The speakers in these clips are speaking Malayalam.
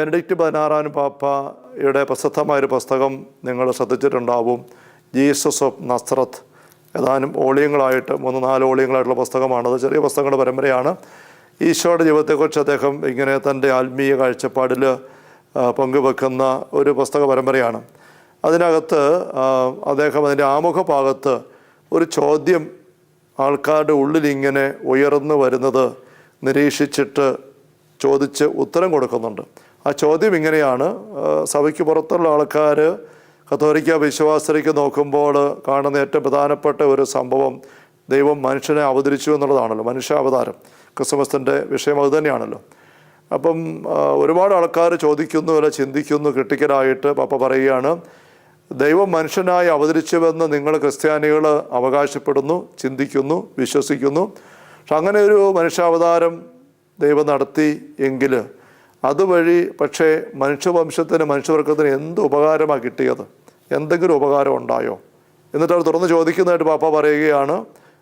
ബെനഡിക്റ്റ് 16 പാപ്പയുടെ പ്രസിദ്ധമായൊരു പുസ്തകം നിങ്ങൾ ശ്രദ്ധിച്ചിട്ടുണ്ടാവും. Jesus of Nazareth. ഏതാനും ഓളിയങ്ങളായിട്ട് 3-4 ഓളിയങ്ങളായിട്ടുള്ള പുസ്തകമാണത്. ചെറിയ പുസ്തകങ്ങളുടെ പരമ്പരയാണ്. ഈശോയുടെ ജീവിതത്തെക്കുറിച്ച് അദ്ദേഹം ഇങ്ങനെ തൻ്റെ ആത്മീയ കാഴ്ചപ്പാടിൽ പങ്കുവെക്കുന്ന ഒരു പുസ്തക പരമ്പരയാണ്. അതിനകത്ത് അദ്ദേഹം അതിൻ്റെ ആമുഖ ഭാഗത്ത് ഒരു ചോദ്യം ആൾക്കാരുടെ ഉള്ളിലിങ്ങനെ ഉയർന്നു വരുന്നത് നിരീക്ഷിച്ചിട്ട് ചോദിച്ച് ഉത്തരം കൊടുക്കുന്നുണ്ട്. ആ ചോദ്യം ഇങ്ങനെയാണ്: സഭയ്ക്ക് പുറത്തുള്ള ആൾക്കാർ കത്തോലിക്ക വിശ്വാസത്തിലേക്ക് നോക്കുമ്പോൾ കാണുന്ന ഏറ്റവും പ്രധാനപ്പെട്ട ഒരു സംഭവം ദൈവം മനുഷ്യനെ അവതരിച്ചു എന്നുള്ളതാണല്ലോ. മനുഷ്യാവതാരം ക്രിസ്മസിൻ്റെ വിഷയം അത് തന്നെയാണല്ലോ. അപ്പം ഒരുപാട് ആൾക്കാർ ചോദിക്കുന്നു, അല്ല ചിന്തിക്കുന്നു ക്രിട്ടിക്കലായിട്ട്. പാപ്പ പറയുകയാണ്, ദൈവം മനുഷ്യനായി അവതരിച്ചുവെന്ന് നിങ്ങൾ ക്രിസ്ത്യാനികൾ അവകാശപ്പെടുന്നു, ചിന്തിക്കുന്നു, വിശ്വസിക്കുന്നു. പക്ഷെ അങ്ങനെ ഒരു മനുഷ്യാവതാരം ദൈവം നടത്തി എങ്കിൽ അതുവഴി പക്ഷേ മനുഷ്യവംശത്തിന്, മനുഷ്യവർഗത്തിന് എന്ത് ഉപകാരമാണ് കിട്ടിയത്? എന്തെങ്കിലും ഉപകാരം ഉണ്ടായോ? എന്നിട്ട് അവർ തുറന്ന് ചോദിക്കുന്നതായിട്ട് പാപ്പ പറയുകയാണ്,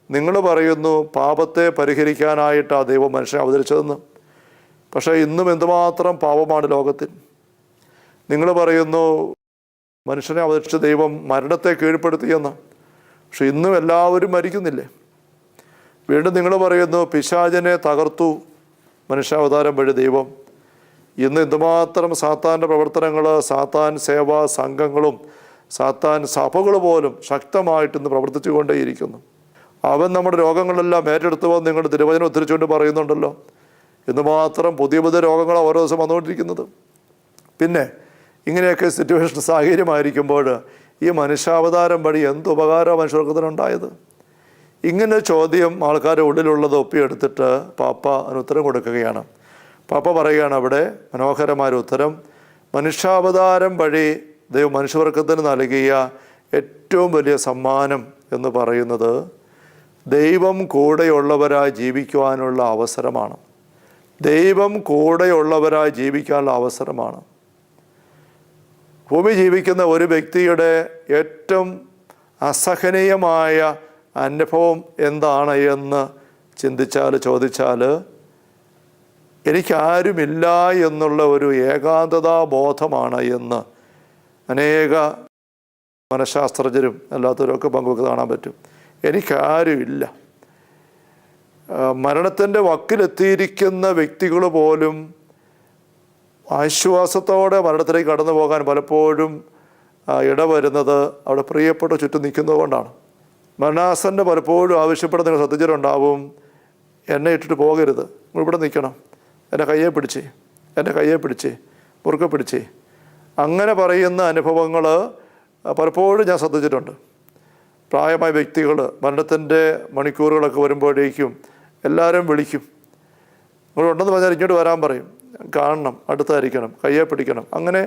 നിങ്ങൾ പറയുന്നു പാപത്തെ പരിഹരിക്കാനായിട്ടാണ് ദൈവം മനുഷ്യനെ അവതരിച്ചതെന്ന്. പക്ഷേ ഇന്നും എന്തുമാത്രം പാപമാണ് ലോകത്തിൽ. നിങ്ങൾ പറയുന്നു മനുഷ്യനെ അവതരിച്ച ദൈവം മരണത്തെ കീഴ്പ്പെടുത്തിയെന്ന്. പക്ഷെ ഇന്നും എല്ലാവരും മരിക്കുന്നില്ലേ? വീണ്ടും നിങ്ങൾ പറയുന്നു പിശാചിനെ തകർത്തു മനുഷ്യാവതാരം വഴി ദൈവം. ഇന്ന് എന്തുമാത്രം സാത്താൻ്റെ പ്രവർത്തനങ്ങൾ, സാത്താൻ സേവാ സംഘങ്ങളും സാത്താൻ സഭകൾ പോലും ശക്തമായിട്ട് ഇന്ന് പ്രവർത്തിച്ചു കൊണ്ടേയിരിക്കുന്നു. അവൻ നമ്മുടെ രോഗങ്ങളെല്ലാം ഏറ്റെടുത്തു വന്ന് നിങ്ങൾ തിരുവചനം ഉദ്ധരിച്ചുകൊണ്ട് പറയുന്നുണ്ടല്ലോ. എന്തുമാത്രം പുതിയ പുതിയ രോഗങ്ങളാണ് ഓരോ ദിവസം വന്നുകൊണ്ടിരിക്കുന്നത്. പിന്നെ ഇങ്ങനെയൊക്കെ സിറ്റുവേഷൻ സാഹചര്യമായിരിക്കുമ്പോൾ ഈ മനുഷ്യാവതാരം വഴി എന്ത് ഉപകാരമാണ് മനുഷ്യവർഗത്തിനുണ്ടായത്? ഇങ്ങനെ ചോദ്യം ആൾക്കാരുടെ ഉള്ളിലുള്ളത് ഒപ്പിയെടുത്തിട്ട് പാപ്പ അതിന് ഉത്തരം കൊടുക്കുകയാണ്. പാപ്പ പറയുകയാണ് അവിടെ മനോഹരമായ ഉത്തരം: മനുഷ്യാവതാരം വഴി ദൈവം മനുഷ്യവർഗത്തിന് നൽകിയ ഏറ്റവും വലിയ സമ്മാനം എന്ന് പറയുന്നത് ദൈവം കൂടെയുള്ളവരായി ജീവിക്കുവാനുള്ള അവസരമാണ്. ദൈവം കൂടെയുള്ളവരായി ജീവിക്കാനുള്ള അവസരമാണ്. ഭൂമി ജീവിക്കുന്ന ഒരു വ്യക്തിയുടെ ഏറ്റവും അസഹനീയമായ അനുഭവം എന്താണ് എന്ന് ചോദിച്ചാൽ എനിക്കാരുമില്ല എന്നുള്ള ഒരു ഏകാന്തതാ ബോധമാണ് എന്ന് അനേക മനഃശാസ്ത്രജ്ഞരും അല്ലാത്തവരൊക്കെ പങ്കുവെക്ക് കാണാൻ പറ്റും. എനിക്കാരുമില്ല. മരണത്തിൻ്റെ വക്കിലെത്തിയിരിക്കുന്ന വ്യക്തികൾ പോലും ആശ്വാസത്തോടെ മരണത്തിലേക്ക് കടന്നു പോകാൻ പലപ്പോഴും ഇടവരുന്നത് അവിടെ പ്രിയപ്പെട്ട ചുറ്റും നിൽക്കുന്നത് കൊണ്ടാണ്. മരണാസൻ്റെ പലപ്പോഴും ആവശ്യപ്പെടുന്ന നിങ്ങൾ ശ്രദ്ധിച്ചിട്ടുണ്ടാവും, എന്നെ ഇട്ടിട്ട് പോകരുത്, ഇവിടെ നിൽക്കണം, എൻ്റെ കയ്യെ പിടിച്ചേ, മുറുക്കെ പിടിച്ചേ. അങ്ങനെ പറയുന്ന അനുഭവങ്ങൾ പലപ്പോഴും ഞാൻ ശ്രദ്ധിച്ചിട്ടുണ്ട്. പ്രായമായ വ്യക്തികൾ മരണത്തിൻ്റെ മണിക്കൂറുകളൊക്കെ വരുമ്പോഴേക്കും എല്ലാവരും വിളിക്കും, നിങ്ങളുണ്ടെന്ന് പറഞ്ഞാൽ ഇങ്ങോട്ട് വരാൻ പറയും, കാണണം, അടുത്തായിരിക്കണം, കയ്യെ പിടിക്കണം. അങ്ങനെ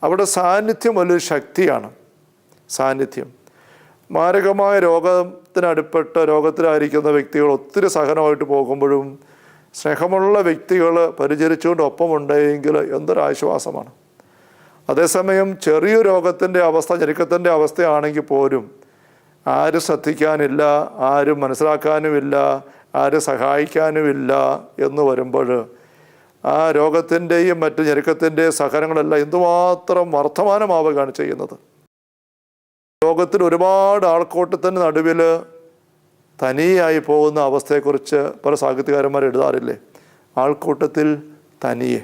അവിടെ സാന്നിധ്യം വലിയൊരു ശക്തിയാണ്. സാന്നിധ്യം. മാരകമായ രോഗത്തിലായിരിക്കുന്ന വ്യക്തികൾ ഒത്തിരി സഹനമായിട്ട് പോകുമ്പോഴും സ്നേഹമുള്ള വ്യക്തികൾ പരിചരിച്ചുകൊണ്ട് ഒപ്പമുണ്ടെങ്കിൽ എന്തൊരാശ്വാസമാണ്. അതേസമയം ചെറിയ രോഗത്തിൻ്റെ അവസ്ഥ, ഞെരുക്കത്തിൻ്റെ അവസ്ഥയാണെങ്കിൽ പോലും ആരും ശ്രദ്ധിക്കാനില്ല, ആരും മനസ്സിലാക്കാനുമില്ല, ആരും സഹായിക്കാനുമില്ല എന്ന് വരുമ്പോൾ ആ രോഗത്തിൻ്റെയും മറ്റ് ഞെരുക്കത്തിൻ്റെയും സഹനങ്ങളെല്ലാം എന്തുമാത്രം വർദ്ധമാനമാവുകയാണ് ചെയ്യുന്നത്. ലോകത്തിൽ ഒരുപാട് ആൾക്കൂട്ടത്തിന് നടുവിൽ തനിയായി പോകുന്ന അവസ്ഥയെക്കുറിച്ച് പല സാഹിത്യകാരന്മാർ എഴുതാറില്ലേ? ആൾക്കൂട്ടത്തിൽ തനിയെ.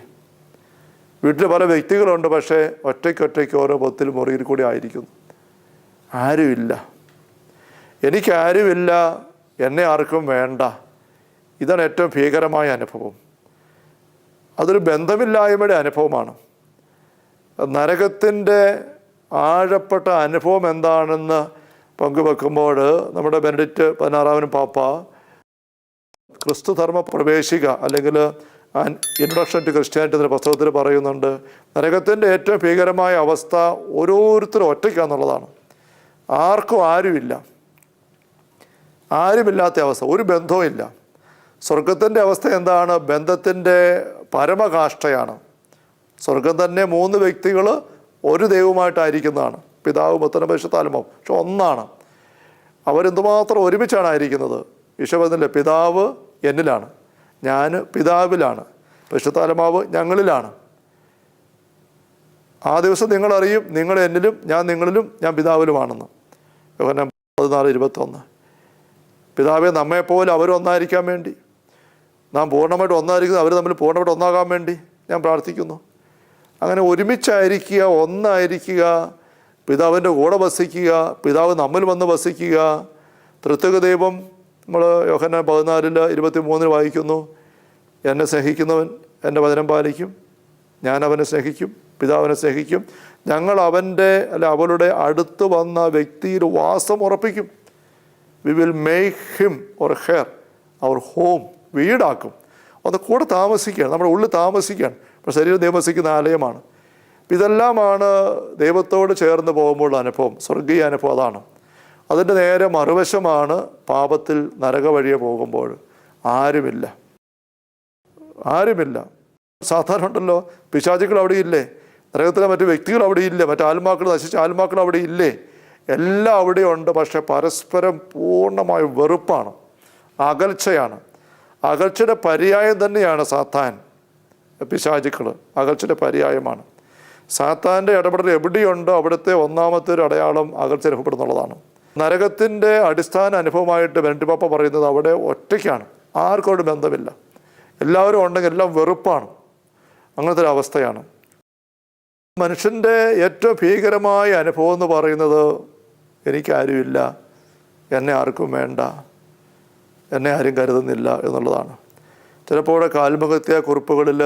വീട്ടിൽ പല വ്യക്തികളുണ്ട്, പക്ഷേ ഒറ്റയ്ക്കൊറ്റയ്ക്ക് ഓരോ പൊത്തിൽ മുറിയിൽ കൂടി ആയിരിക്കുന്നു. ആരുമില്ല, എനിക്കാരുമില്ല, എന്നെ ആർക്കും വേണ്ട. ഇതാണ് ഏറ്റവും ഭീകരമായ അനുഭവം. അതൊരു ബന്ധമില്ലായ്മയുടെ അനുഭവമാണ്. നരകത്തിൻ്റെ ആഴപ്പെട്ട അനുഭവം എന്താണെന്ന് പങ്കുവെക്കുമ്പോൾ നമ്മുടെ ബെനഡിക്റ്റ് 16 പാപ്പ ക്രിസ്തുധർമ്മ പ്രവേശിക അല്ലെങ്കിൽ ഇൻട്രൊഡക്ഷൻ ടു ക്രിസ്ത്യാനിറ്റി എന്ന പുസ്തകത്തിൽ പറയുന്നുണ്ട്, നരകത്തിൻ്റെ ഏറ്റവും ഭീകരമായ അവസ്ഥ ഓരോരുത്തരും ഒറ്റയ്ക്കാന്നുള്ളതാണ്. ആർക്കും ആരുമില്ലാത്ത അവസ്ഥ, ഒരു ബന്ധവും ഇല്ല. സ്വർഗത്തിൻ്റെ അവസ്ഥ എന്താണ്? ബന്ധത്തിൻ്റെ പരമകാഷ്ഠയാണ്. സ്വർഗം തന്നെ 3 വ്യക്തികൾ ഒരു ദൈവമായിട്ടായിരിക്കുന്നതാണ്, പിതാവ് പുത്രനും പരിശുദ്ധാത്മാവും. പക്ഷെ ഒന്നാണ്. അവരെന്തുമാത്രം ഒരുമിച്ചാണ് ആയിരിക്കുന്നത്. ഈശോ പറഞ്ഞില്ലേ, പിതാവ് എന്നിലാണ്, ഞാൻ പിതാവിലാണ്, പരിശുദ്ധാത്മാവ് ഞങ്ങളിലാണ്. ആ ദിവസം നിങ്ങളറിയും, നിങ്ങൾ എന്നിലും ഞാൻ നിങ്ങളിലും ഞാൻ പിതാവിലുമാണെന്ന്. യോഹന്നാൻ 14:21. പിതാവെ, നമ്മെപ്പോലെ അവരൊന്നായിരിക്കാൻ വേണ്ടി, നാം പൂർണ്ണമായിട്ട് ഒന്നായിരിക്കുന്നത് അവർ തമ്മിൽ പൂർണ്ണമായിട്ട് ഒന്നാകാൻ വേണ്ടി ഞാൻ പ്രാർത്ഥിക്കുന്നു. അങ്ങനെ ഒരുമിച്ചായിരിക്കുക, ഒന്നായിരിക്കുക, പിതാവിൻ്റെ കൂടെ വസിക്കുക, പിതാവ് നമ്മിൽ വന്ന് വസിക്കുക. ത്രിത്വക ദൈവം നമ്മൾ യോഹന്നാൻ 14:23 വായിക്കുന്നു, എന്നെ സ്നേഹിക്കുന്നവൻ എൻ്റെ വചനം പാലിക്കും, ഞാൻ അവനെ സ്നേഹിക്കും, പിതാവിനെ സ്നേഹിക്കും, ഞങ്ങൾ അവൻ്റെ അവളുടെ അടുത്ത് വന്ന വ്യക്തിയിൽ വാസം ഉറപ്പിക്കും. We will make him or her our home. വീടാക്കും. ഒന്ന് കൂടെ താമസിക്കുകയാണ്, നമ്മുടെ ഉള്ളിൽ താമസിക്കുകയാണ്. ഇപ്പോൾ ശരീരം താമസിക്കുന്ന ആലയമാണ്. ഇതെല്ലാമാണ് ദൈവത്തോട് ചേർന്ന് പോകുമ്പോഴുള്ള അനുഭവം, സ്വർഗീയ അനുഭവം. അതാണ്. അതിൻ്റെ നേരെ മറുവശമാണ് പാപത്തിൽ നരക വഴിയെ പോകുമ്പോൾ ആരുമില്ല. സാധാരണ ഉണ്ടല്ലോ, പിശാചുക്കൾ അവിടെ ഇല്ലേ, നരകത്തിലെ മറ്റു വ്യക്തികൾ അവിടെ ഇല്ലേ, മറ്റു ആത്മാക്കൾ, നശിച്ച ആത്മാക്കൾ അവിടെ ഇല്ലേ, എല്ലാം അവിടെ ഉണ്ട്. പക്ഷെ പരസ്പരം പൂർണ്ണമായ വെറുപ്പാണ്, അകൽച്ചയാണ്. അകൽച്ചയുടെ പര്യായം തന്നെയാണ് സാത്താൻ. പിശാചുക്കൾ അകൽച്ചയുടെ പര്യായമാണ്. സാത്താൻ്റെ ഇടപെടൽ എവിടെയുണ്ടോ അവിടുത്തെ ഒന്നാമത്തെ ഒരു അടയാളം അകൽച്ച അനുഭവപ്പെടുന്നുള്ളതാണ്. നരകത്തിൻ്റെ അടിസ്ഥാന അനുഭവമായിട്ട് ബെനഡിക്ട് പാപ്പ പറയുന്നത് അവിടെ ഒറ്റയ്ക്കാണ്, ആർക്കോട് ബന്ധമില്ല, എല്ലാവരും ഉണ്ടെങ്കിൽ എല്ലാം വെറുപ്പാണ്. അങ്ങനത്തെ ഒരു അവസ്ഥയാണ്. മനുഷ്യൻ്റെ ഏറ്റവും ഭീകരമായ അനുഭവം എന്ന് പറയുന്നത് എനിക്കാരുമില്ല, എന്നെ ആർക്കും വേണ്ട, എന്നെ ആരും കരുതുന്നില്ല എന്നുള്ളതാണ്. ചിലപ്പോൾ കാൽമുഖത്യ കുറിപ്പുകളിൽ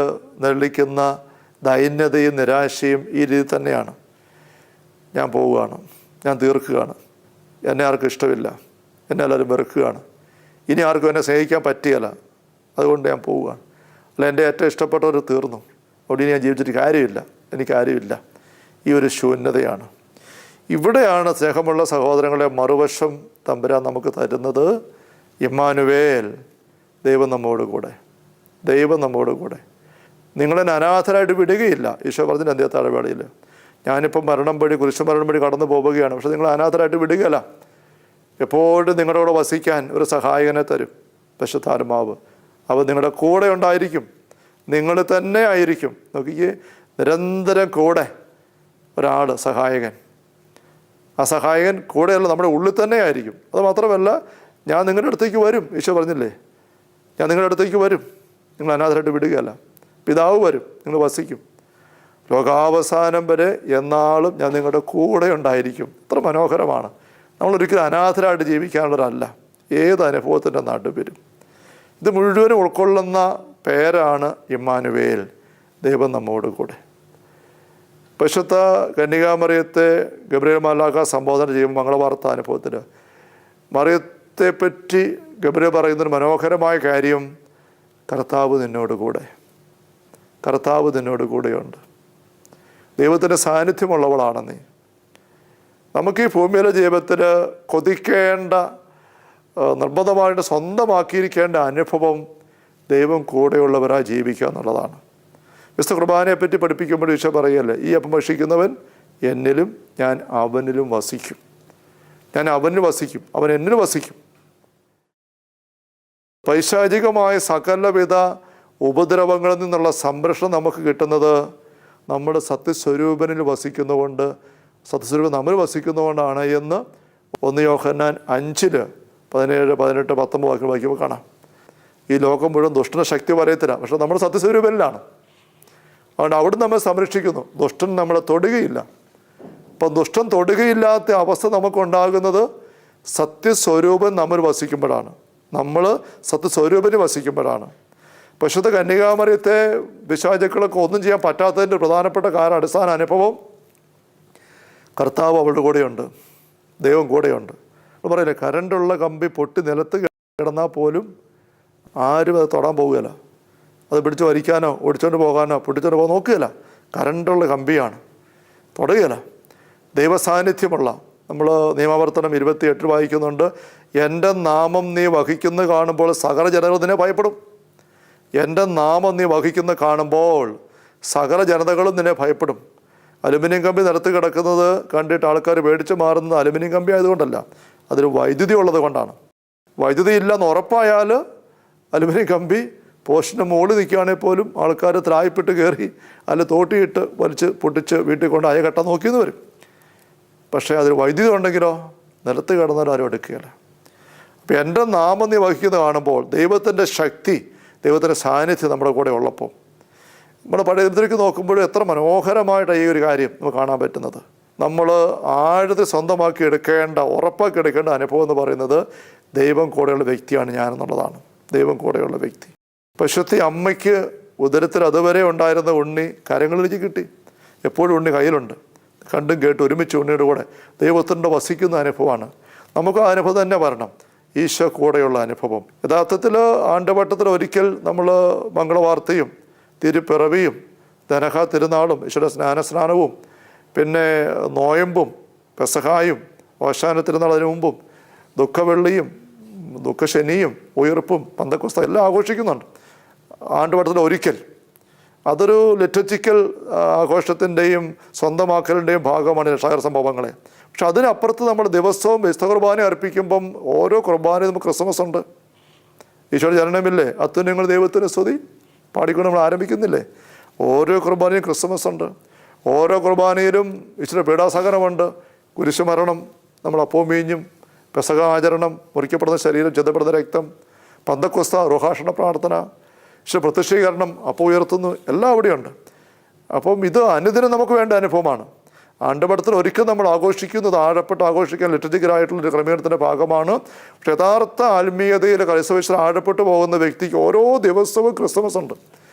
നെള്ളിക്കുന്ന ദൈന്യതയും നിരാശയും ഈ രീതി തന്നെയാണ്. ഞാൻ പോവുകയാണ്, ഞാൻ തീർക്കുകയാണ്, എന്നെ ആർക്കും ഇഷ്ടമില്ല, എന്നെ എല്ലാവരും വെറുക്കുകയാണ്, ഇനി ആർക്കും എന്നെ സ്നേഹിക്കാൻ പറ്റുകയില്ല, അതുകൊണ്ട് ഞാൻ പോവുകയാണ്. അല്ല, എൻ്റെ ഏറ്റവും ഇഷ്ടപ്പെട്ടവർ തീർന്നു, അവിടെ ഇനി ഞാൻ ജീവിച്ചിട്ട് കാര്യമില്ല, എനിക്കാരുമില്ല. ഈ ഒരു ശൂന്യതയാണ്. ഇവിടെയാണ് സ്നേഹമുള്ള സഹോദരങ്ങളെ മറുവശം തമ്പുരാൻ നമുക്ക് തരുന്നത്. ഇമ്മാനുവേൽ, ദൈവം നമ്മോട് കൂടെ, ദൈവം നമ്മോട് കൂടെ. നിങ്ങളെന്നെ അനാഥരായിട്ട് വിടുകയില്ല. ഈശോ പറഞ്ഞിട്ട് അന്ത്യത്താഴ വേളയിൽ, ഞാനിപ്പം കുരിശ് മരണം വഴി കടന്നു പോവുകയാണ്, പക്ഷെ നിങ്ങൾ അനാഥരായിട്ട് വിടുകയില്ല. എപ്പോഴും നിങ്ങളുടെ കൂടെ വസിക്കാൻ ഒരു സഹായകനെ തരും, പരിശുദ്ധാത്മാവ്. അവ നിങ്ങളുടെ കൂടെ ഉണ്ടായിരിക്കും, നിങ്ങൾ തന്നെ ആയിരിക്കും. നോക്കിക്കേ, നിരന്തരം കൂടെ ഒരാൾ, സഹായകൻ. ആ സഹായകൻ കൂടെയല്ല, നമ്മുടെ ഉള്ളിൽ തന്നെ ആയിരിക്കും. അത് മാത്രമല്ല, ഞാൻ നിങ്ങളുടെ അടുത്തേക്ക് വരും. ഈശോ പറഞ്ഞില്ലേ, ഞാൻ നിങ്ങളുടെ അടുത്തേക്ക് വരും, നിങ്ങൾ അനാഥരായിട്ട് വിടുകയല്ല. പിതാവ് വരും, നിങ്ങൾ വസിക്കും. ലോകാവസാനം വരെ എന്നാളും ഞാൻ നിങ്ങളുടെ കൂടെ ഉണ്ടായിരിക്കും. എത്ര മനോഹരമാണ്. നമ്മളൊരിക്കലും അനാഥരായിട്ട് ജീവിക്കാനുള്ളവരല്ല, ഏത് അനുഭവത്തിൻ്റെ നടുവിലും. ഇത് മുഴുവനും ഉൾക്കൊള്ളുന്ന പേരാണ് ഇമ്മാനുവേൽ, ദൈവം നമ്മോട് കൂടെ. പരിശുദ്ധ കന്യകാമറിയത്തെ ഗബ്രിയേൽ മാലാഖ സംബോധന ചെയ്യുമ്പോൾ മംഗളവാർത്ത അനുഭവത്തിൽ മറിയത്തെപ്പറ്റി ഗബ്രിയേൽ പറയുന്നൊരു മനോഹരമായ കാര്യം, കർത്താവ് നിന്നോട് കൂടെ, കർത്താവ് നിന്നോട് കൂടെയുണ്ട്. ദൈവത്തിൻ്റെ സാന്നിധ്യമുള്ളവളാണ് നീ. നമുക്ക് ഈ ഭൂമിയിലെ ജീവിതത്തിൽ കൊതിക്കേണ്ട, നിർബന്ധമായിട്ട് സ്വന്തമാക്കിയിരിക്കേണ്ട അനുഭവം ദൈവം കൂടെയുള്ളവരായി ജീവിക്കുക എന്നുള്ളതാണ്. വിശുദ്ധ കുർബാനയെപ്പറ്റി പഠിപ്പിക്കുമ്പോൾ ഈശോ പറയല്ലേ, ഈ അപ്പം ഭക്ഷിക്കുന്നവൻ എന്നിലും ഞാൻ അവനിലും വസിക്കും. ഞാൻ അവനിൽ വസിക്കും, അവൻ എന്നിൽ വസിക്കും. പൈശാചികമായ സകലവിധ ഉപദ്രവങ്ങളിൽ നിന്നുള്ള സംരക്ഷണം നമുക്ക് കിട്ടുന്നത് നമ്മുടെ സത്യസ്വരൂപനിൽ വസിക്കുന്നതുകൊണ്ട്, സത്യസ്വരൂപൻ നമ്മൾ വസിക്കുന്നതുകൊണ്ടാണ് എന്ന് 1 യോഹന്നാൻ 5:17, 18, 19 വാക്യം വായിക്കുമ്പോൾ കാണാം. ഈ ലോകം മുഴുവൻ ദുഷ്ടന ശക്തി പറയത്തില്ല, പക്ഷെ നമ്മൾ സത്യസ്വരൂപനിലാണ്. അതുകൊണ്ട് അവിടെ നമ്മെ സംരക്ഷിക്കുന്നു. ദുഷ്ടൻ നമ്മളെ തൊടുകയില്ല. അപ്പം ദുഷ്ടൻ തൊടുകയില്ലാത്ത അവസ്ഥ നമുക്കുണ്ടാകുന്നത് സത്യസ്വരൂപൻ നമ്മൾ വസിക്കുമ്പോഴാണ്, നമ്മൾ സത്യസ്വരൂപന് വസിക്കുമ്പോഴാണ്. പരിശുദ്ധ കന്യകാമറിയത്തെ പിശാചുക്കളൊക്കെ ഒന്നും ചെയ്യാൻ പറ്റാത്തതിൻ്റെ പ്രധാനപ്പെട്ട അടിസ്ഥാന അനുഭവം, കർത്താവ് അവളുടെ കൂടെയുണ്ട്, ദൈവം കൂടെയുണ്ട്. നമ്മൾ പറയില്ലേ, കരണ്ടുള്ള കമ്പി പൊട്ടി നിലത്ത് കിടന്നാൽ പോലും ആരും അത് തൊടാൻ പോവുകയില്ല. അത് പിടിച്ച് വലിക്കാനോ ഓടിച്ചുകൊണ്ട് പോകാനോ പിടിച്ചുകൊണ്ട് പോകാൻ നോക്കുകയില്ല. കരണ്ടുള്ള കമ്പിയാണ്, തൊടുകയില്ല. ദൈവസാന്നിധ്യമുള്ള, നമ്മൾ നിയമാവർത്തനം 28 വായിക്കുന്നുണ്ട്, എൻ്റെ നാമം നീ വഹിക്കുന്ന കാണുമ്പോൾ സകല ജനതകൾ നിന്നെ ഭയപ്പെടും. എൻ്റെ നാമം നീ വഹിക്കുന്ന കാണുമ്പോൾ സകല ജനതകളും നിന്നെ ഭയപ്പെടും. അലുമിനിയം കമ്പി നിലത്ത് കിടക്കുന്നത് കണ്ടിട്ട് ആൾക്കാർ പേടിച്ച് മാറുന്നത് അലുമിനിയം കമ്പി ആയതുകൊണ്ടല്ല, അതിൽ വൈദ്യുതി ഉള്ളത് കൊണ്ടാണ്. വൈദ്യുതി ഇല്ലെന്ന് ഉറപ്പായാൽ അലുമിനിയം കമ്പി പോസ്റ്റിൻ്റെ മുകളിൽ നിൽക്കുകയാണെങ്കിൽ പോലും ആൾക്കാർ ത്രായിപ്പിട്ട് കയറി അല്ല തോട്ടിയിട്ട് വലിച്ച് പൊട്ടിച്ച് വീട്ടിൽ കൊണ്ട് അയ കെട്ടാൻ നോക്കിയെന്ന് വരും. പക്ഷേ അതിൽ വൈദ്യുതി ഉണ്ടെങ്കിലോ നിലത്ത് കിടന്നാലും ആരും എടുക്കുകയില്ല. അപ്പോൾ എൻ്റെ നാമം നീ വഹിക്കുന്നത് കാണുമ്പോൾ ദൈവത്തിൻ്റെ ശക്തി, ദൈവത്തിൻ്റെ സാന്നിധ്യം നമ്മുടെ കൂടെ ഉള്ളപ്പോൾ നമ്മുടെ പഴയ ഇതിലേക്ക് നോക്കുമ്പോഴും എത്ര മനോഹരമായിട്ട് ഈ ഒരു കാര്യം നമുക്ക് കാണാൻ പറ്റുന്നത്. നമ്മൾ ആഴത്തിൽ സ്വന്തമാക്കി എടുക്കേണ്ട, ഉറപ്പാക്കി എടുക്കേണ്ട അനുഭവം എന്ന് പറയുന്നത് ദൈവം കൂടെയുള്ള വ്യക്തിയാണ് ഞാനെന്നുള്ളതാണ്. ദൈവം കൂടെയുള്ള വ്യക്തി. പശുത്തി അമ്മയ്ക്ക് ഉദരത്തിൽ അതുവരെ ഉണ്ടായിരുന്ന ഉണ്ണി കരങ്ങളിലേക്ക് കിട്ടി. എപ്പോഴും ഉണ്ണി കയ്യിലുണ്ട്. കണ്ടും കേട്ട് ഒരുമിച്ച് ഉണ്ണിയുടെ കൂടെ ദൈവത്തിൻ്റെ വസിക്കുന്ന അനുഭവമാണ്. നമുക്ക് ആ അനുഭവം തന്നെ വരണം, ഈശോ കൂടെയുള്ള അനുഭവം. യഥാർത്ഥത്തിൽ ആണ്ടവട്ടത്തിൽ ഒരിക്കൽ നമ്മൾ മംഗളവാർത്തയും തിരുപ്പിറവിയും ധനഹ തിരുനാളും ഈശോയുടെ സ്നാനസ്നാനവും പിന്നെ നോയമ്പും പെസഹായും ഓശാന തിരുനാളിന് മുമ്പും ദുഃഖവെള്ളിയും ദുഃഖശനിയും ഉയർപ്പും പന്തക്കുസ്ത എല്ലാം ആഘോഷിക്കുന്നുണ്ട് ആണ്ടുവട്ടത്തിൽ ഒരിക്കൽ. അതൊരു ലിറ്റർജിക്കൽ ആഘോഷത്തിൻ്റെയും സ്വന്തമാക്കലിൻ്റെയും ഭാഗമാണ് രക്ഷാകര സംഭവങ്ങളെ. പക്ഷെ അതിനപ്പുറത്ത് നമ്മൾ ദിവസവും വിശുദ്ധ കുർബാന അർപ്പിക്കുമ്പം ഓരോ കുർബാനയും നമുക്ക് ക്രിസ്മസ് ഉണ്ട്. ഈശോയുടെ ജനനമില്ലേ, അത്യുന്നതങ്ങൾ ദൈവത്തിന് സ്തുതി പാടിക്കൊണ്ട് നമ്മൾ ആരംഭിക്കുന്നില്ലേ. ഓരോ കുർബാനയും ക്രിസ്മസ് ഉണ്ട്. ഓരോ കുർബാനയിലും ഈശ്വര പീഡാസഹനമുണ്ട്, കുരിശുമരണം, നമ്മൾ അപ്പവും വീഞ്ഞും, പെസഹ ആചരണം, മുറിക്കപ്പെടുന്ന ശരീരം, ചിതപ്പെടുന്ന രക്തം, പന്തക്കുസ്ത, റുഹാഷണ പ്രാർത്ഥന, ഈശ്വര പ്രത്യക്ഷീകരണം, അപ്പം ഉയർത്തുന്നു, എല്ലാം അവിടെയുണ്ട്. അപ്പം ഇത് അനുദിനം നമുക്ക് വേണ്ട അനുഭവമാണ്. ആണ്ടുപടത്തിൽ ഒരിക്കൽ നമ്മൾ ആഘോഷിക്കുന്നത് ആഴപ്പെട്ട് ആഘോഷിക്കാൻ ലിറ്റർജിക്കലായിട്ടുള്ളൊരു ക്രമീകരണത്തിൻ്റെ ഭാഗമാണ്. പക്ഷെ യഥാർത്ഥ ആത്മീയതയിൽ ക്രൈസ്തവത്തിൽ ആഴപ്പെട്ടു പോകുന്ന വ്യക്തിക്ക് ഓരോ ദിവസവും ക്രിസ്മസ് ഉണ്ട്,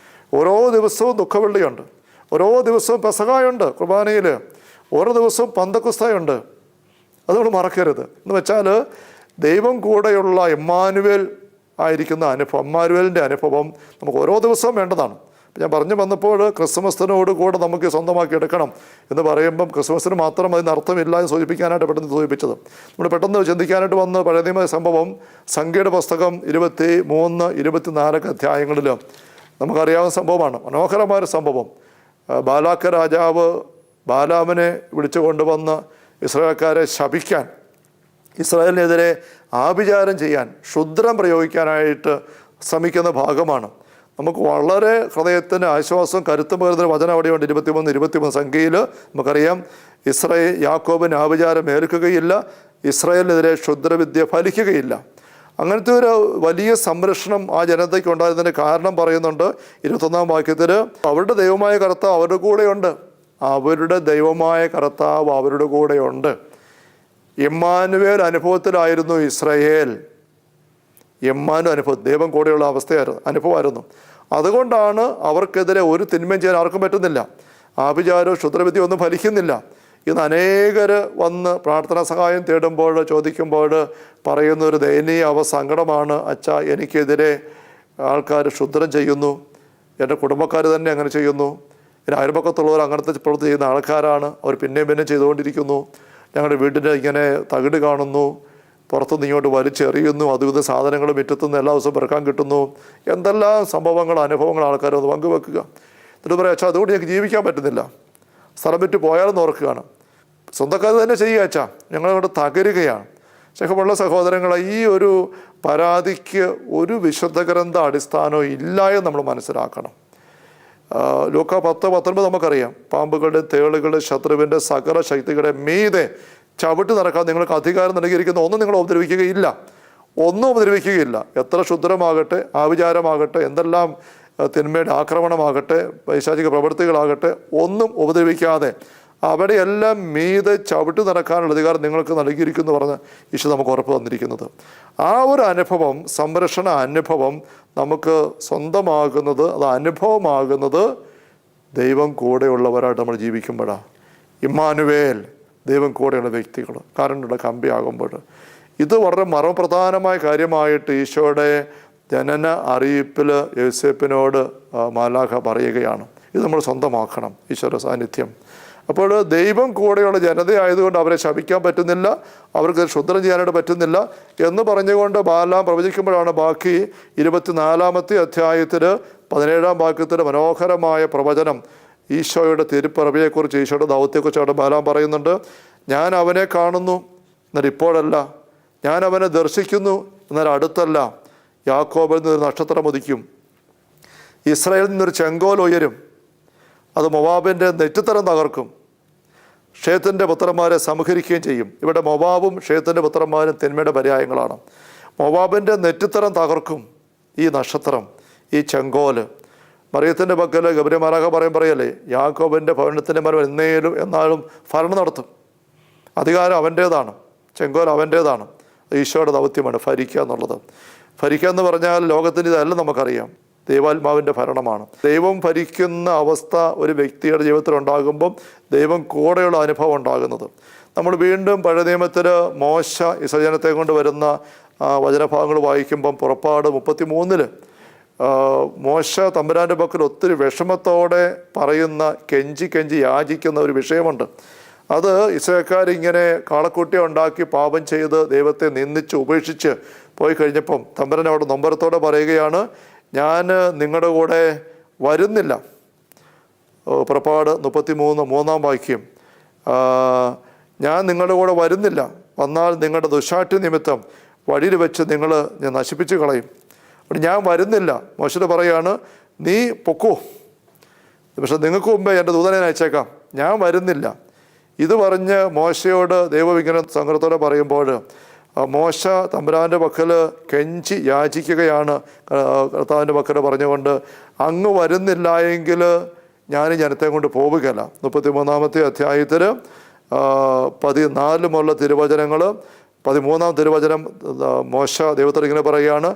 ഓരോ ദിവസവും ദുഃഖവെള്ളിയുണ്ട്, ഓരോ ദിവസവും പെസഹായുണ്ട് കുർബാനയിൽ, ഓരോ ദിവസവും പന്തക്കുസ്തയുണ്ട്. അതുകൊണ്ട് മറക്കരുത്. എന്ന് വെച്ചാൽ ദൈവം കൂടെയുള്ള ഇമ്മാനുവേൽ ആയിരിക്കുന്ന അനുഭവം, ഇമ്മാനുവേലിൻ്റെ അനുഭവം നമുക്ക് ഓരോ ദിവസവും വേണ്ടതാണ്. ഞാൻ പറഞ്ഞു വന്നപ്പോൾ ക്രിസ്മസിനോട് കൂടെ നമുക്ക് സ്വന്തമാക്കി എടുക്കണം എന്ന് പറയുമ്പം ക്രിസ്മസിന് മാത്രം അതിന് അർത്ഥമില്ല എന്ന് സൂചിപ്പിക്കാനായിട്ട് പെട്ടെന്ന് സൂചിപ്പിച്ചത്. നമ്മൾ പെട്ടെന്ന് ചിന്തിക്കാനായിട്ട് വന്ന് പഴയ നിയമ സംഭവം സംഖ്യയുടെ പുസ്തകം 23, 24 അധ്യായങ്ങളിൽ നമുക്കറിയാവുന്ന സംഭവമാണ്. മനോഹരമായൊരു സംഭവം. ബാലാക്ക് രാജാവ് ബാലാമിനെ വിളിച്ചു കൊണ്ടുവന്ന് ഇസ്രായേൽക്കാരെ ശപിക്കാൻ, ഇസ്രായേലിനെതിരെ ആഭിചാരം ചെയ്യാൻ, ക്ഷുദ്രം പ്രയോഗിക്കാനായിട്ട് ശ്രമിക്കുന്ന ഭാഗമാണ്. നമുക്ക് വളരെ ഹൃദയത്തിന് ആശ്വാസം കരുത്തും പകരുന്ന വചനം അവിടെയുണ്ട്. 23 സംഖ്യയിൽ നമുക്കറിയാം, യാക്കോബിന് ആഭിചാരം ഏൽക്കുകയില്ല, ഇസ്രായേലിനെതിരെ ക്ഷുദ്രവിദ്യ ഫലിക്കുകയില്ല. അങ്ങനത്തെ ഒരു വലിയ സംരക്ഷണം ആ ജനതയ്ക്ക് ഉണ്ടായതിൻ്റെ കാരണം പറയുന്നുണ്ട് 21 വാക്യത്തിൽ. അവരുടെ ദൈവമായ കർത്താവ് അവരുടെ കൂടെയുണ്ട്, അവരുടെ ദൈവമായ കർത്താവ് അവരുടെ കൂടെയുണ്ട്. Emmanuel അനുഭവത്തിലായിരുന്നു Israel. ഇമ്മാനു അനുഭവം, ദൈവം കൂടെയുള്ള അനുഭവമായിരുന്നു. അതുകൊണ്ടാണ് അവർക്കെതിരെ ഒരു തിന്മയും ചെയ്യാൻ ആർക്കും പറ്റുന്നില്ല. ആഭിചാരവും ക്ഷുദ്രവിദ്യ ഒന്നും ഫലിക്കുന്നില്ല. ഇന്ന് അനേകർ വന്ന് പ്രാർത്ഥനാ സഹായം തേടുമ്പോൾ, ചോദിക്കുമ്പോൾ പറയുന്നൊരു ദയനീയ സങ്കടമാണ്, അച്ഛാ എനിക്കെതിരെ ആൾക്കാർ ക്ഷുദ്രം ചെയ്യുന്നു, എൻ്റെ കുടുംബക്കാർ തന്നെ അങ്ങനെ ചെയ്യുന്നു, പിന്നെ അയൽപക്കത്തുള്ളവർ അങ്ങനത്തെ പ്രവൃത്തി ചെയ്യുന്ന ആൾക്കാരാണ്, അവർ പിന്നെയും ചെയ്തുകൊണ്ടിരിക്കുന്നു, ഞങ്ങളുടെ വീടിൻ്റെ ഇങ്ങനെ തകിട് കാണുന്നു, പുറത്തുനിന്ന് ഇങ്ങോട്ട് വലിച്ചെറിയുന്നു, അതുവിധ സാധനങ്ങൾ മുറ്റത്തുനിന്ന് എല്ലാ ദിവസവും പെറുക്കാൻ കിട്ടുന്നു, എന്തെല്ലാം സംഭവങ്ങൾ അനുഭവങ്ങൾ ആൾക്കാർ ഒന്ന് പങ്കുവെക്കുക. എന്നിട്ട് പറയാം, അച്ഛാ അതുകൊണ്ട് ഞങ്ങൾക്ക് ജീവിക്കാൻ പറ്റുന്നില്ല, സ്ഥലം വിറ്റ് പോയാലെന്ന് ഓർക്കുകയാണ്. സ്വന്തക്കാർ തന്നെ ചെയ്യുക അച്ഛാ, ഞങ്ങളവിടെ തകരുകയാണ്. സ്നേഹമുള്ള സഹോദരങ്ങളെ, ഈ ഒരു പരാതിക്ക് ഒരു വിശുദ്ധ ഗ്രന്ഥ അടിസ്ഥാനവും ഇല്ല എന്ന് നമ്മൾ മനസ്സിലാക്കണം. ലൂക്ക 10:19 നമുക്കറിയാം, പാമ്പുകളുടെ തേളുകളുടെ ശത്രുവിൻ്റെ സകല ശക്തികളുടെ മീതെ ചവിട്ടി നടക്കാൻ നിങ്ങൾക്ക് അധികാരം നൽകിയിരിക്കുന്ന ഒന്നും നിങ്ങൾ ഉപദ്രവിക്കുകയില്ല, ഒന്നും ഉപദ്രവിക്കുകയില്ല. എത്ര ക്ഷുദ്രമാകട്ടെ, ആവിചാരമാകട്ടെ, എന്തെല്ലാം തിന്മയുടെ ആക്രമണമാകട്ടെ, പൈശാചിക പ്രവൃത്തികളാകട്ടെ, ഒന്നും ഉപദ്രവിക്കാതെ അവിടെയെല്ലാം മീതെ ചവിട്ടി നടക്കാനുള്ള അധികാരം നിങ്ങൾക്ക് നൽകിയിരിക്കുന്നു പറഞ്ഞ് ഈശോ നമുക്ക് ഉറപ്പ് തന്നിരിക്കുന്നത്. ആ ഒരു അനുഭവം, സംരക്ഷണ അനുഭവം നമുക്ക് സ്വന്തമാകുന്നത്, അത് അനുഭവമാകുന്നത് ദൈവം കൂടെയുള്ളവരായിട്ട് നമ്മൾ ജീവിക്കുമ്പോഴാണ്. ഇമ്മാനുവേൽ, ദൈവം കൂടെയുള്ള വ്യക്തികൾ കാരണങ്ങളുടെ കമ്പിയാകുമ്പോൾ. ഇത് വളരെ മർമ്മപ്രധാനമായ കാര്യമായിട്ട് ഈശോയുടെ ജനന അറിയിപ്പിൽ യോസേപ്പിനോട് മാലാഖ പറയുകയാണ്. ഇത് നമ്മൾ സ്വന്തമാക്കണം, ഈശോയുടെ സാന്നിധ്യം. അപ്പോൾ ദൈവം കൂടെയുള്ള ജനതയായതുകൊണ്ട് അവരെ ശപിക്കാൻ പറ്റുന്നില്ല, അവർക്ക് ക്ഷുദ്രം ചെയ്യാനായിട്ട് പറ്റുന്നില്ല എന്ന് പറഞ്ഞുകൊണ്ട് ബാലാം പ്രവചിക്കുമ്പോഴാണ് ബാക്കി 24 അധ്യായത്തിൽ 17 വാക്യത്തിൽ മനോഹരമായ പ്രവചനം ഈശോയുടെ തിരുപ്പിറവിയെക്കുറിച്ച്, ഈശോയുടെ ദൗത്യത്തെക്കുറിച്ച് അവിടെ ബാലാം പറയുന്നുണ്ട്. ഞാൻ അവനെ കാണുന്നു എന്നാൽ ഇപ്പോഴല്ല, ഞാൻ അവനെ ദർശിക്കുന്നു എന്നാൽ അടുത്തല്ല, യാക്കോബിൽ നിന്ന് നക്ഷത്രം ഉദിക്കും, ഇസ്രായേലിൽ നിന്നൊരു ചെങ്കോൽ ഉയരും, അത് മൊവാബിൻ്റെ നെറ്റിത്തരം തകർക്കും, ഷേത്തിൻ്റെ പുത്രന്മാരെ സംഹരിക്കുകയും ചെയ്യും. ഇവിടെ മൊവാബും ഷേത്തിൻ്റെ പുത്രന്മാരും തിന്മയുടെ പര്യായങ്ങളാണ്. മൊവാബിൻ്റെ നെറ്റിത്തരം തകർക്കും ഈ നക്ഷത്രം, ഈ ചെങ്കോല്. മറിയത്തിൻ്റെ പക്കൽ ഗബ്രിയേൽ പറയല്ലേ, യാക്കോബിൻ്റെ ഭവനത്തിൻ്റെ മേൽ എന്നാലും ഭരണം നടത്തും. അധികാരം അവൻ്റേതാണ്, ചെങ്കോൽ അവൻ്റേതാണ്. ഈശോയുടെ ദൗത്യമാണ് ഭരിക്കുക എന്നുള്ളത്. ഭരിക്കുക എന്ന് പറഞ്ഞാൽ ലോകത്തിൻ്റെ ഇതല്ല, നമുക്കറിയാം, ദൈവാത്മാവിൻ്റെ ഭരണമാണ്. ദൈവം ഭരിക്കുന്ന അവസ്ഥ ഒരു വ്യക്തിയുടെ ജീവിതത്തിൽ ഉണ്ടാകുമ്പം ദൈവം കൂടെയുള്ള അനുഭവം ഉണ്ടാകുന്നത്. നമ്മൾ വീണ്ടും പഴയ നിയമത്തിൽ മോശ ഇസ്രായേൽ കൊണ്ട് വരുന്ന വചനഭാഗങ്ങൾ വായിക്കുമ്പം പുറപ്പാട് 33 മോശ തമ്പുരാൻ്റെ പക്കൽ ഒത്തിരി വിഷമത്തോടെ പറയുന്ന, കെഞ്ചി യാചിക്കുന്ന ഒരു വിഷയമുണ്ട്. അത് ഇസ്രായേൽക്കാരിങ്ങനെ കാളക്കുട്ടിയെ ഉണ്ടാക്കി പാപം ചെയ്ത് ദൈവത്തെ നിന്ദിച്ച് ഉപേക്ഷിച്ച് പോയി കഴിഞ്ഞപ്പം തമ്പുരാൻ അവിടെ നൊമ്പരത്തോടെ പറയുകയാണ്, ഞാൻ നിങ്ങളുടെ കൂടെ വരുന്നില്ല. പുറപ്പാട് 33 വാക്യം, ഞാൻ നിങ്ങളുടെ കൂടെ വരുന്നില്ല, വന്നാൽ നിങ്ങളുടെ ദുശാഠ്യ നിമിത്തം വഴിയിൽ വെച്ച് ഞാൻ നശിപ്പിച്ച് കളയും. അവിടെ ഞാൻ വരുന്നില്ല. മോശയോട് പറയാണ്, നീ പൊക്കോ, പക്ഷെ നിങ്ങൾക്ക് മുമ്പേ എൻ്റെ ദൂതനെ അയച്ചേക്കാം, ഞാൻ വരുന്നില്ല. ഇത് പറഞ്ഞ് മോശയോട് ദൈവം ഇങ്ങനെ സങ്കടത്തോടെ പറയുമ്പോൾ മോശ തമ്പുരാൻ്റെ പക്കൽ കെഞ്ചി യാചിക്കുകയാണ്. കർത്താവിൻ്റെ പക്കൽ പറഞ്ഞുകൊണ്ട്, അങ്ങ് വരുന്നില്ല എങ്കിൽ ഞാൻ ജനത്തെ കൊണ്ട് പോവുകയില്ല. 33 അധ്യായത്തിൽ 14 മുതലുള്ള തിരുവചനങ്ങൾ, 13 തിരുവചനം മോശ ദൈവത്തോട് ഇങ്ങനെ പറയുകയാണ്,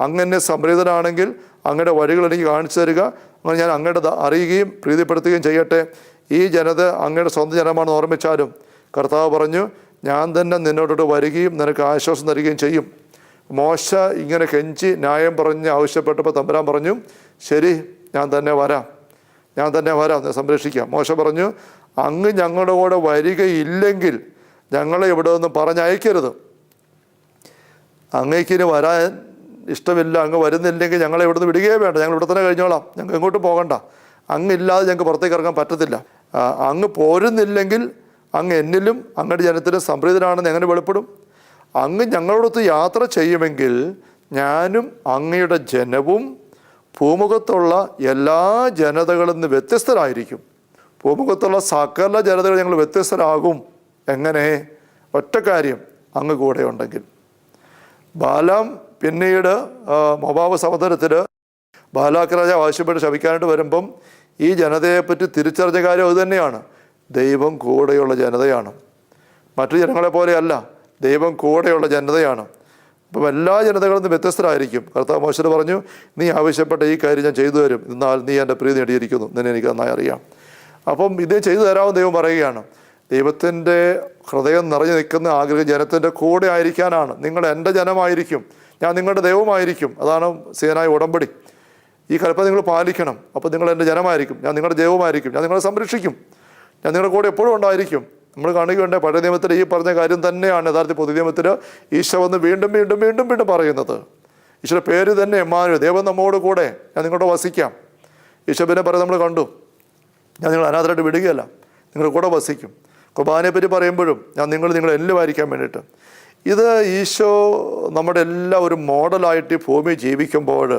അങ്ങനെ സംപ്രീതനാണെങ്കിൽ അങ്ങയുടെ വഴികൾ എനിക്ക് കാണിച്ചു തരിക, അങ്ങനെ ഞാൻ അങ്ങയുടെ അറിയുകയും പ്രീതിപ്പെടുത്തുകയും ചെയ്യട്ടെ. ഈ ജനത അങ്ങയുടെ സ്വന്തം ജനമാണെന്ന് ഓർമ്മിച്ചാലും കർത്താവ് പറഞ്ഞു, ഞാൻ തന്നെ നിന്നോട്ടോട്ട് വരികയും നിനക്ക് ആശ്വാസം തരികയും ചെയ്യും. മോശ ഇങ്ങനെ കെഞ്ചി ന്യായം പറഞ്ഞ് ആവശ്യപ്പെട്ടപ്പോൾ തമ്പുരാൻ പറഞ്ഞു, ശരി, ഞാൻ തന്നെ വരാം, സംരക്ഷിക്കാം. മോശ പറഞ്ഞു, അങ്ങ് ഞങ്ങളുടെ കൂടെ വരികയില്ലെങ്കിൽ ഞങ്ങളെ ഇവിടെ നിന്ന് പറഞ്ഞയക്കരുത്. അങ്ങേക്കിന് വരാൻ ഇഷ്ടമില്ല, അങ്ങ് വരുന്നില്ലെങ്കിൽ ഞങ്ങളെ ഇവിടുന്ന് വിടുകയേ വേണ്ട, ഞങ്ങൾ ഇവിടെ തന്നെ കഴിഞ്ഞോളാം, ഞങ്ങൾക്ക് എങ്ങോട്ടും പോകണ്ട, അങ്ങില്ലാതെ ഞങ്ങൾക്ക് പുറത്തേക്ക് ഇറങ്ങാൻ പറ്റത്തില്ല. അങ്ങ് പോരുന്നില്ലെങ്കിൽ അങ്ങ് എന്നിലും അങ്ങയുടെ ജനത്തിലും സംപ്രീതനാണെന്ന് എങ്ങനെ വെളിപ്പെടും? അങ്ങ് ഞങ്ങളോടൊത്ത് യാത്ര ചെയ്യുമെങ്കിൽ ഞാനും അങ്ങയുടെ ജനവും ഭൂമുഖത്തുള്ള എല്ലാ ജനതകളിൽ നിന്ന് വ്യത്യസ്തരായിരിക്കും. ഭൂമുഖത്തുള്ള സകല ജനതകൾ ഞങ്ങൾ വ്യത്യസ്തരാകും. എങ്ങനെ? ഒറ്റ കാര്യം, അങ്ങ് കൂടെ ഉണ്ടെങ്കിൽ. ബാലാം പിന്നീട് മൊവാബ് സമുദ്രത്തിൽ ബാലാക്ക് രാജാവ് ആവശ്യപ്പെട്ട് ശപിക്കാനായിട്ട് വരുമ്പം ഈ ജനതയെപ്പറ്റി തിരിച്ചറിഞ്ഞ കാര്യം അതുതന്നെയാണ്, ദൈവം കൂടെയുള്ള ജനതയാണ്, മറ്റു ജനങ്ങളെ പോലെയല്ല, ദൈവം കൂടെയുള്ള ജനതയാണ്. അപ്പം എല്ലാ ജനതകളിൽ നിന്ന് വ്യത്യസ്തരായിരിക്കും. കർത്താവ് മോശയോട് പറഞ്ഞു, നീ ആവശ്യപ്പെട്ട ഈ കാര്യം ഞാൻ ചെയ്തു തരും, എന്നാൽ നീ എൻ്റെ പ്രീതി നേടിയിരിക്കുന്നു, നിന്നെ എനിക്ക് നന്നായി അറിയാം. അപ്പം ഇത് ചെയ്തു തരാമെന്ന് ദൈവം പറയുകയാണ്. ദൈവത്തിൻ്റെ ഹൃദയം നിറഞ്ഞു നിൽക്കുന്ന ആഗ്രഹം ജനത്തിൻ്റെ കൂടെ ആയിരിക്കാനാണ്. നിങ്ങൾ എൻ്റെ ജനമായിരിക്കും, ഞാൻ നിങ്ങളുടെ ദൈവമായിരിക്കും. അതാണ് സീനായി ഉടമ്പടി. ഈ കൽപ്പന നിങ്ങൾ പാലിക്കണം, അപ്പോൾ നിങ്ങൾ എൻ്റെ ജനമായിരിക്കും, ഞാൻ നിങ്ങളുടെ ദൈവമായിരിക്കും, ഞാൻ നിങ്ങളെ സംരക്ഷിക്കും, ഞാൻ നിങ്ങളുടെ കൂടെ എപ്പോഴും ഉണ്ടായിരിക്കും. നമ്മൾ കാണുകയുണ്ട്, പഴയ നിയമത്തിൽ ഈ പറഞ്ഞ കാര്യം തന്നെയാണ് യഥാർത്ഥ പുതിയ നിയമത്തിൽ ഈശോ വന്ന് വീണ്ടും വീണ്ടും വീണ്ടും വീണ്ടും പറയുന്നത്. ഈശോയുടെ പേര് തന്നെ എമ്മാനുവേൽ, ദൈവം നമ്മോട് കൂടെ, ഞാൻ നിങ്ങളുടെ വസിക്കാം. ഈശോ പിന്നെ പറയും, നമ്മൾ കണ്ടു, ഞാൻ നിങ്ങൾ അനാഥരായിട്ട് വിടുകയല്ല, നിങ്ങളുടെ കൂടെ വസിക്കും. കുർബാനയെപ്പറ്റി പറയുമ്പോഴും ഞാൻ നിങ്ങളെല്ലാം ആയിരിക്കാൻ വേണ്ടിയിട്ട്. ഇത് ഈശോ നമ്മുടെ എല്ലാം ഒരു മോഡലായിട്ട് ഈ ഭൂമി ജീവിക്കുമ്പോൾ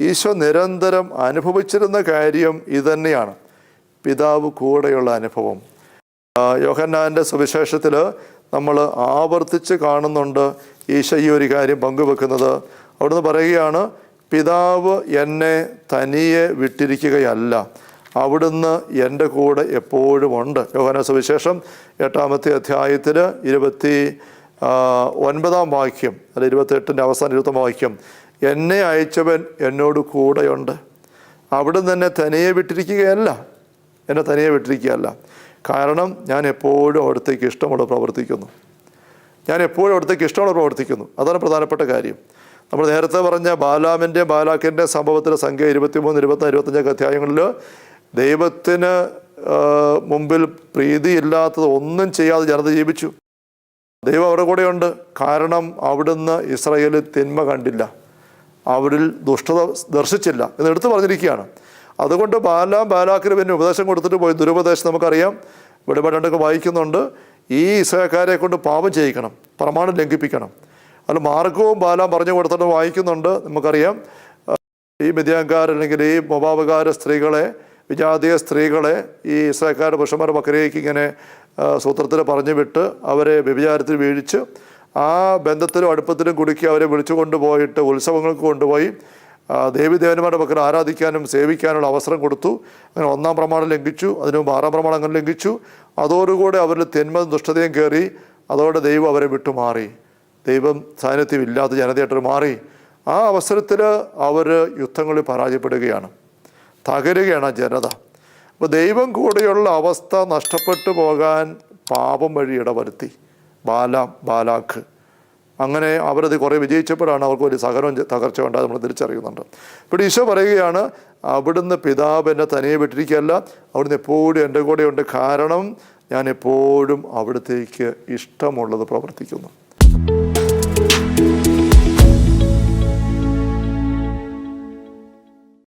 ഈശോ നിരന്തരം അനുഭവിച്ചിരുന്ന കാര്യം ഇതുതന്നെയാണ്, പിതാവ് കൂടെയുള്ള അനുഭവം. യോഹന്നാൻ്റെ സുവിശേഷത്തിൽ നമ്മൾ ആവർത്തിച്ച് കാണുന്നുണ്ട് ഈശോ ഈ ഒരു കാര്യം പങ്കുവെക്കുന്നത്. അവിടുന്ന് പറയുകയാണ്, പിതാവ് എന്നെ തനിയെ വിട്ടിരിക്കുകയല്ല, അവിടുന്ന് എൻ്റെ കൂടെ എപ്പോഴും ഉണ്ട്. യോഹന്നാൻ സുവിശേഷം 8 അധ്യായത്തിൽ 29 വാക്യം, അല്ല 28 അവസാനം 20 വാക്യം, എന്നെ അയച്ചവൻ എന്നോട് കൂടെയുണ്ട്, അവിടുന്ന് എന്നെ തനിയെ വിട്ടിരിക്കുകയല്ല, കാരണം ഞാൻ എപ്പോഴും അവിടത്തേക്ക് ഇഷ്ടമുള്ള പ്രവർത്തിക്കുന്നു. അതാണ് പ്രധാനപ്പെട്ട കാര്യം. നമ്മൾ നേരത്തെ പറഞ്ഞ ബാലാമിൻ്റെ ബാലാക്കിൻ്റെ സംഭവത്തിൻ്റെ സംഖ്യ 23, 24, 25 അധ്യായങ്ങളിൽ ദൈവത്തിന് മുമ്പിൽ പ്രീതിയില്ലാത്തത് ഒന്നും ചെയ്യാതെ ജനത ജീവിച്ചു. ദൈവം അവരുടെ കൂടെയുണ്ട്, കാരണം അവിടുന്ന് ഇസ്രായേലിൽ തിന്മ കണ്ടില്ല, അവരിൽ ദുഷ്ടത ദർശിച്ചില്ല എന്ന് എടുത്തു പറഞ്ഞിരിക്കുകയാണ്. അതുകൊണ്ട് ബാലാക്കിന് പിന്നെ ഉപദേശം കൊടുത്തിട്ട് പോയി. ദുരുപദേശം നമുക്കറിയാം, വെളിപാടൊക്കെ വായിക്കുന്നുണ്ട്. ഈ ഇസ്രായേൽക്കാരെ കൊണ്ട് പാപം ചെയ്യിക്കണം, പ്രമാണം ലംഘിപ്പിക്കണം. അതിൽ മാർഗവും ബാലാം പറഞ്ഞു കൊടുത്തിട്ട് വായിക്കുന്നുണ്ട്. നമുക്കറിയാം, ഈ മിദ്യാൻകാർ അല്ലെങ്കിൽ ഈ മൊബാബുകാര സ്ത്രീകളെ, വിജാതീയ സ്ത്രീകളെ ഈ ഇസ്രായേൽക്കാരുടെ പുരുഷന്മാരുടെ പക്കലേക്ക് ഇങ്ങനെ സൂത്രത്തിൽ പറഞ്ഞു വിട്ട് അവരെ വ്യഭിചാരത്തിൽ വീഴിച്ച് ആ ബന്ധത്തിലും അടുപ്പത്തിലും കുടുക്കി അവരെ വിളിച്ചു കൊണ്ടുപോയിട്ട് ഉത്സവങ്ങൾക്ക് കൊണ്ടുപോയി ദേവീദേവന്മാരുടെ പക്കൽ ആരാധിക്കാനും സേവിക്കാനുള്ള അവസരം കൊടുത്തു. അങ്ങനെ 1-ാം പ്രമാണം ലംഘിച്ചു, അതിനു മുമ്പ് 6-ാം പ്രമാണം അങ്ങനെ ലംഘിച്ചു. അതോടുകൂടെ അവരിൽ തിന്മ ദുഷ്ടതയും കയറി. അതോടെ ദൈവം അവരെ വിട്ടുമാറി, ദൈവം സാന്നിധ്യം ഇല്ലാത്ത ജനതയായിട്ട് മാറി. ആ അവസരത്തിൽ അവർ യുദ്ധങ്ങളിൽ പരാജയപ്പെടുകയാണ്, തകരുകയാണ് ആ ജനത. അപ്പോൾ ദൈവം കൂടെയുള്ള അവസ്ഥ നഷ്ടപ്പെട്ടു പോകാൻ പാപം വഴി ഇടവരുത്തി ബാലാഖ്. അങ്ങനെ അവരത് കുറേ വിജയിച്ചപ്പോഴാണ് അവർക്ക് വലിയ തകർച്ച ഉണ്ടായത് നമ്മൾ തിരിച്ചറിയുന്നുണ്ട്. ഇപ്പോൾ ഈശോ പറയുകയാണ്, അവിടുന്ന് പിതാവ് എന്നെ തനിയെ വിട്ടിരിക്കുകയല്ല, അവിടുന്ന് എപ്പോഴും എൻ്റെ കൂടെയുണ്ട്. കാരണം ഞാൻ എപ്പോഴും അവിടത്തേക്ക് ഇഷ്ടമുള്ളത് പ്രവർത്തിക്കുന്നു.